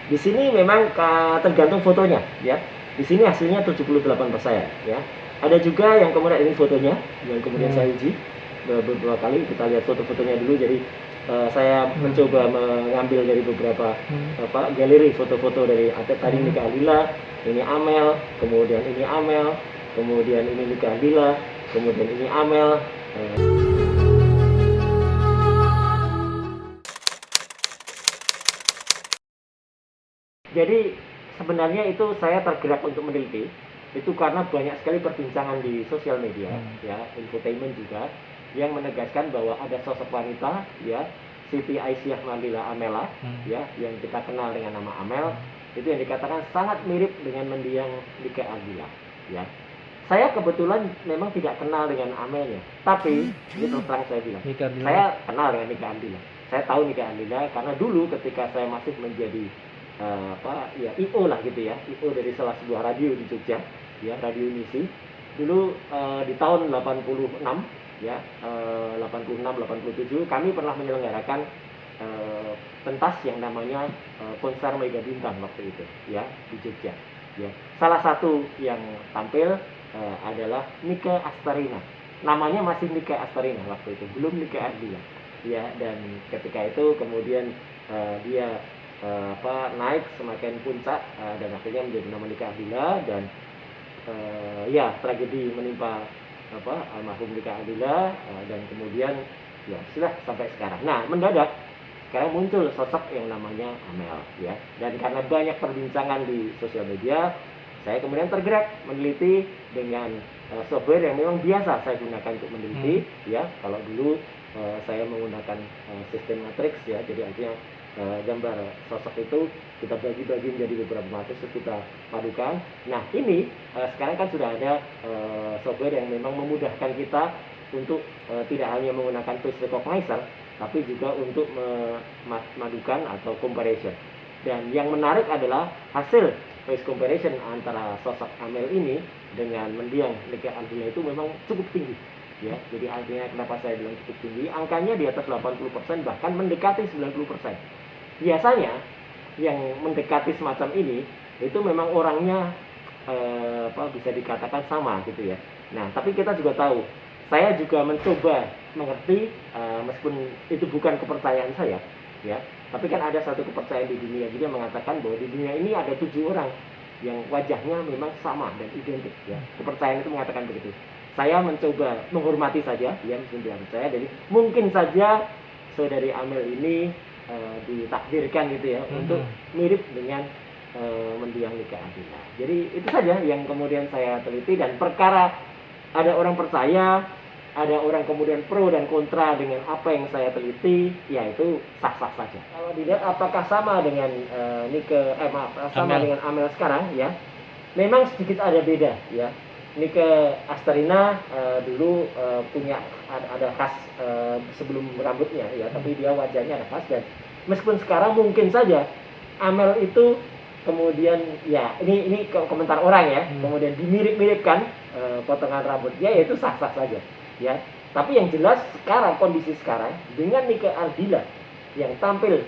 Di sini memang tergantung fotonya ya. Di sini hasilnya 78% ya. Ada juga yang kemudian ini fotonya yang kemudian saya uji beberapa kali, kita lihat foto-fotonya dulu. Jadi saya mencoba mengambil dari beberapa galeri foto-foto dari atlet tadi Nika Ardila, ini Amel, kemudian ini Amel, kemudian ini Nika Ardila, kemudian ini Amel. Jadi sebenarnya itu saya tergerak untuk meneliti itu karena banyak sekali perbincangan di sosial media ya, infotainment juga, yang menegaskan bahwa ada sosok wanita ya, Siti Aisyah Nabila Amela ya, yang kita kenal dengan nama Amel, itu yang dikatakan sangat mirip dengan mendiang Nika Ardila ya. Saya kebetulan memang tidak kenal dengan Amelnya, tapi ini terus terang saya bilang, saya kenal dengan Nika Ardila. Saya tahu Nika Ardila karena dulu ketika saya masih menjadi IO lah gitu ya, IO dari salah sebuah radio di Jogja ya, Radio Misi dulu di tahun 86 ya, 86 87 kami pernah menyelenggarakan pentas yang namanya konser Mega Bintang waktu itu ya, di Jogja ya. Salah satu yang tampil adalah Nika Astarina, namanya masih Nika Astarina waktu itu, belum Nika Ardila ya. Dan ketika itu kemudian dia naik semakin puncak dan akhirnya menjadi nama Nika Ardila. Dan ya, tragedi menimpa almarhum Nika Ardila dan kemudian ya sudah sampai sekarang. Nah, mendadak sekarang muncul sosok yang namanya Amel ya, dan karena banyak perbincangan di sosial media, saya kemudian tergerak meneliti dengan software yang memang biasa saya gunakan untuk meneliti ya. Kalau dulu saya menggunakan sistem matrix ya, jadi artinya gambar sosok itu kita bagi-bagi menjadi beberapa matriks, kita padukan. Nah, ini sekarang kan sudah ada software yang memang memudahkan kita untuk tidak hanya menggunakan face recognizer, tapi juga untuk memadukan atau comparison. Dan yang menarik adalah hasil face comparison antara sosok Amel ini dengan mendiang Nika Ardila itu memang cukup tinggi ya. Jadi artinya kenapa saya bilang cukup tinggi, angkanya di atas 80%, bahkan mendekati 90%. Biasanya yang mendekati semacam ini itu memang orangnya bisa dikatakan sama gitu ya. Nah, tapi kita juga tahu, saya juga mencoba mengerti meskipun itu bukan kepercayaan saya ya, tapi kan ada satu kepercayaan di dunia juga mengatakan bahwa di dunia ini ada 7 orang yang wajahnya memang sama dan identik ya. Kepercayaan itu mengatakan begitu. Saya mencoba menghormati saja ya, meskipun tidak percaya. Jadi mungkin saja saudari Amel ini ditakdirkan gitu ya untuk mirip dengan mendiang Nika Ardila. Jadi itu saja yang kemudian saya teliti, dan perkara ada orang percaya, ada orang kemudian pro dan kontra dengan apa yang saya teliti, ya itu sah-sah saja. Kalau dilihat apakah sama dengan sama dengan Amel sekarang ya, memang sedikit ada beda ya. Nika Astarina dulu punya ada khas sebelum rambutnya ya, tapi dia wajahnya ada khas. Dan meskipun sekarang mungkin saja Amel itu kemudian ya, ini komentar orang ya, kemudian dimirip-miripkan potongan rambutnya, yaitu sah-sah saja ya. Tapi yang jelas sekarang, kondisi sekarang dengan Nika Ardila yang tampil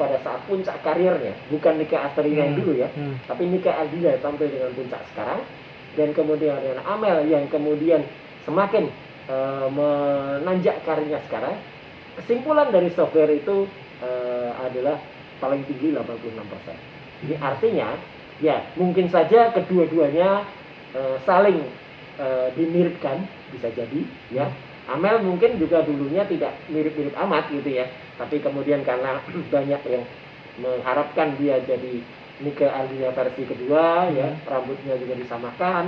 pada saat puncak karirnya, bukan Nika Astarina yang dulu ya, tapi Nika Ardila tampil dengan puncak sekarang. Dan kemudian dengan Amel yang kemudian semakin menanjak karirnya sekarang. Kesimpulan dari software itu adalah paling tinggi 86%. Jadi artinya ya mungkin saja kedua-duanya saling dimiripkan, bisa jadi ya. Amel mungkin juga dulunya tidak mirip-mirip amat gitu ya, tapi kemudian karena banyak yang mengharapkan dia jadi Nika Ardila versi kedua ya, rambutnya juga disamakan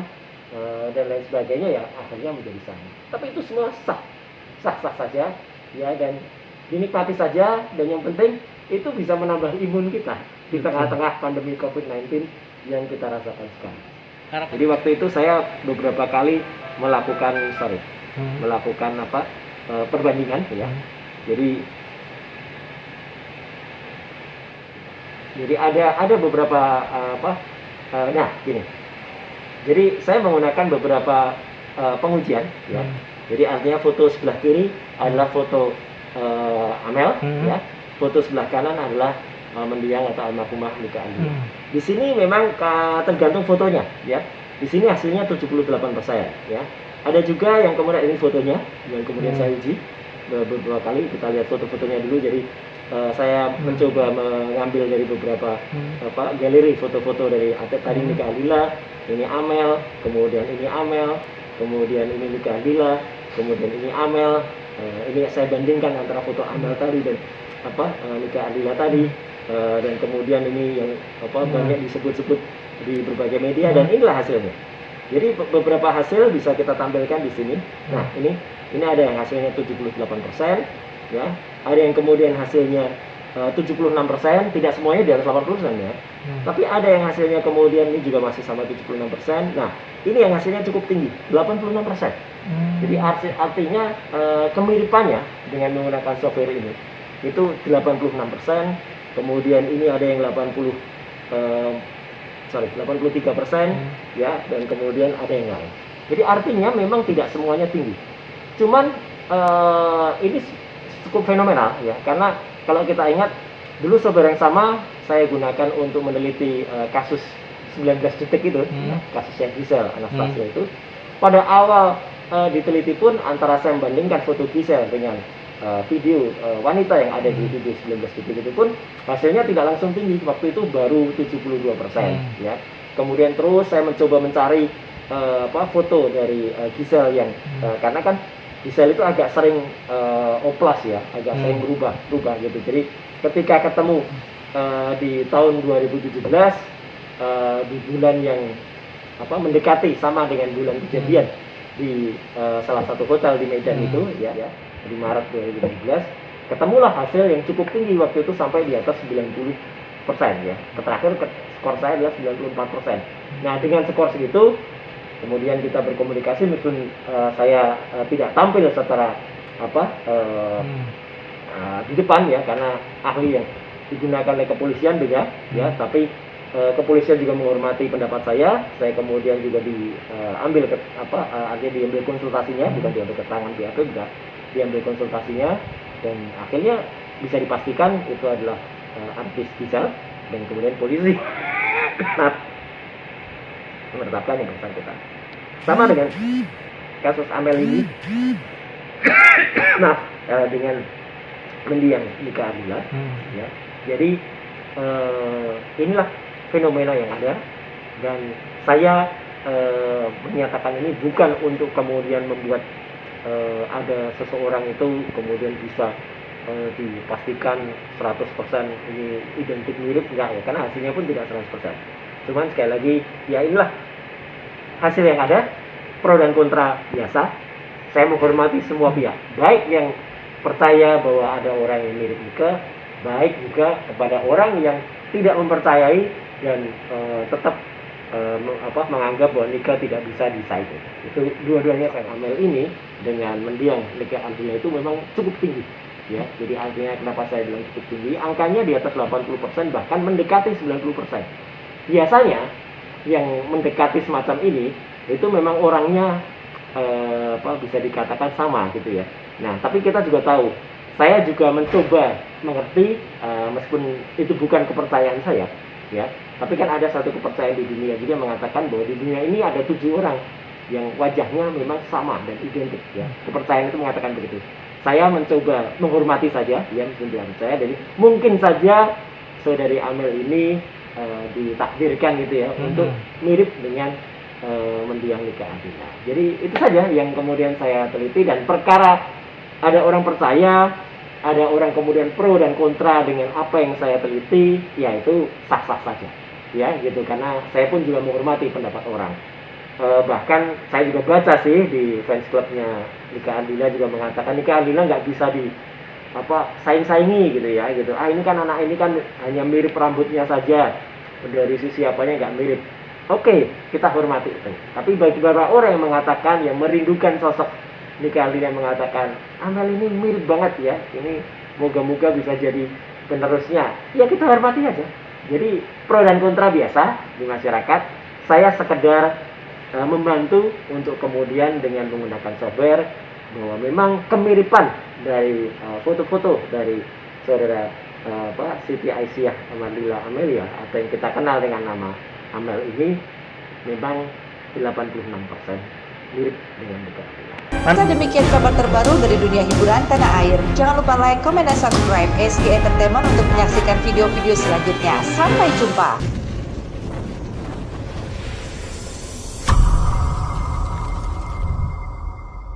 dan lain sebagainya, ya akhirnya menjadi sama. Tapi itu semua sah-sah saja ya, dan dinikmati saja. Dan yang penting itu bisa menambah imun kita di tengah-tengah pandemi COVID-19 yang kita rasakan sekarang. Jadi waktu itu saya beberapa kali melakukan perbandingan ya. Jadi ada beberapa nah gini. Jadi saya menggunakan beberapa pengujian ya. Jadi artinya foto sebelah kiri adalah foto Amel ya. Foto sebelah kanan adalah mendiang atau almarhumah nikah Andila. Di sini memang tergantung fotonya ya. Di sini hasilnya 78% ya. Ada juga yang kemudian ini fotonya yang kemudian saya uji beberapa kali, kita lihat foto-fotonya dulu. Jadi saya mencoba mengambil dari beberapa galeri foto-foto dari tadi nikah Andila, ini Amel, kemudian ini Amel, kemudian ini nikah Andila, kemudian ini Amel. Ini saya bandingkan antara foto Amel tadi dan nikah Andila tadi, dan kemudian ini yang banyak disebut-sebut di berbagai media, dan inilah hasilnya. Jadi beberapa hasil bisa kita tampilkan di sini. Nah, ini ada yang hasilnya 78% ya. Ada yang kemudian hasilnya 76%, tidak semuanya di atas 80% ya. Tapi ada yang hasilnya kemudian ini juga masih sama 76%. Nah, ini yang hasilnya cukup tinggi, 86%. Jadi artinya kemiripannya dengan menggunakan software ini itu 86%. Kemudian ini ada yang 83% ya, dan kemudian ada yang lain. Jadi artinya memang tidak semuanya tinggi. Cuman ini cukup fenomenal ya, karena kalau kita ingat dulu software yang sama saya gunakan untuk meneliti kasus 19 detik itu, kasus yang Giselle Anastasia itu. Pada awal diteliti pun antara saya membandingkan foto Giselle dengan video wanita yang ada di video 19 detik itu pun hasilnya tidak langsung tinggi. Waktu itu baru 72% ya. Kemudian terus saya mencoba mencari foto dari Giselle yang karena kan Giselle itu agak sering oplas ya, agak sering berubah gitu. Jadi ketika ketemu di tahun 2017 di bulan yang mendekati sama dengan bulan kejadian di salah satu hotel di Medan itu ya, di Maret 2017, ketemulah hasil yang cukup tinggi waktu itu sampai di atas 90% ya. Terakhir skor saya adalah 94%. Nah, dengan skor segitu kemudian kita berkomunikasi, meskipun saya tidak tampil secara di depan ya, karena ahli yang digunakan oleh kepolisian beda ya, tapi kepolisian juga menghormati pendapat saya kemudian juga diambil artinya diambil konsultasinya, bukan diambil keterangan pihak, juga diambil konsultasinya, dan akhirnya bisa dipastikan itu adalah artis Giselle, dan kemudian polisi menetapkan yang bersangkutan. Sama dengan kasus Amel ini, dengan mendiang nikah Andila ya. Jadi inilah fenomena yang ada, dan saya menyatakan ini bukan untuk kemudian membuat ada seseorang itu kemudian bisa dipastikan 100% ini identik mirip, enggak ya, karena hasilnya pun tidak 100%. Cuman sekali lagi ya, inilah hasil yang ada, pro dan kontra biasa. Saya menghormati semua pihak, baik yang percaya bahwa ada orang yang mirip Nika, baik juga kepada orang yang tidak mempercayai dan tetap menganggap bahwa nikah tidak bisa decided. Itu dua-duanya saya Amel ini dengan mendiang nikah Andila itu memang cukup tinggi ya. Jadi artinya kenapa saya bilang cukup tinggi, angkanya di atas 80%, bahkan mendekati 90%. Biasanya yang mendekati semacam ini itu memang orangnya bisa dikatakan sama gitu ya. Nah, tapi kita juga tahu, saya juga mencoba mengerti, meskipun itu bukan kepercayaan saya ya, tapi kan ada satu kepercayaan di dunia juga mengatakan bahwa di dunia ini ada 7 orang yang wajahnya memang sama dan identik ya. Kepercayaan itu mengatakan begitu. Saya mencoba menghormati saja ya, meskipun tidak percaya. Jadi mungkin saja saudari Amel ini ditakdirkan gitu ya untuk mirip dengan mendiang nikah Andila. Jadi itu saja yang kemudian saya teliti, dan perkara ada orang percaya, ada orang kemudian pro dan kontra dengan apa yang saya teliti, ya itu sah-sah saja ya gitu, karena saya pun juga menghormati pendapat orang. Bahkan saya juga baca sih di fans clubnya nikah Andila juga mengatakan nikah Andila nggak bisa di saing-saingi gitu ya gitu. Ini kan anak ini kan hanya mirip rambutnya saja, dari sisi apanya nggak mirip. Oke, kita hormati itu. Tapi bagi beberapa orang yang mengatakan, yang merindukan sosok nikah Andila, yang mengatakan Amel ini mirip banget ya, ini moga-moga bisa jadi penerusnya, ya kita hormati aja. Jadi pro dan kontra biasa di masyarakat. Saya sekedar membantu untuk kemudian dengan menggunakan software bahwa memang kemiripan dari foto-foto dari saudara Siti Aisyah Amadillah Amelia atau yang kita kenal dengan nama Amel ini memang 86% mirip dengan Bougainvillea. Demikian kabar terbaru dari dunia hiburan tanah air. Jangan lupa like, comment, dan subscribe SG Entertainment untuk menyaksikan video-video selanjutnya. Sampai jumpa.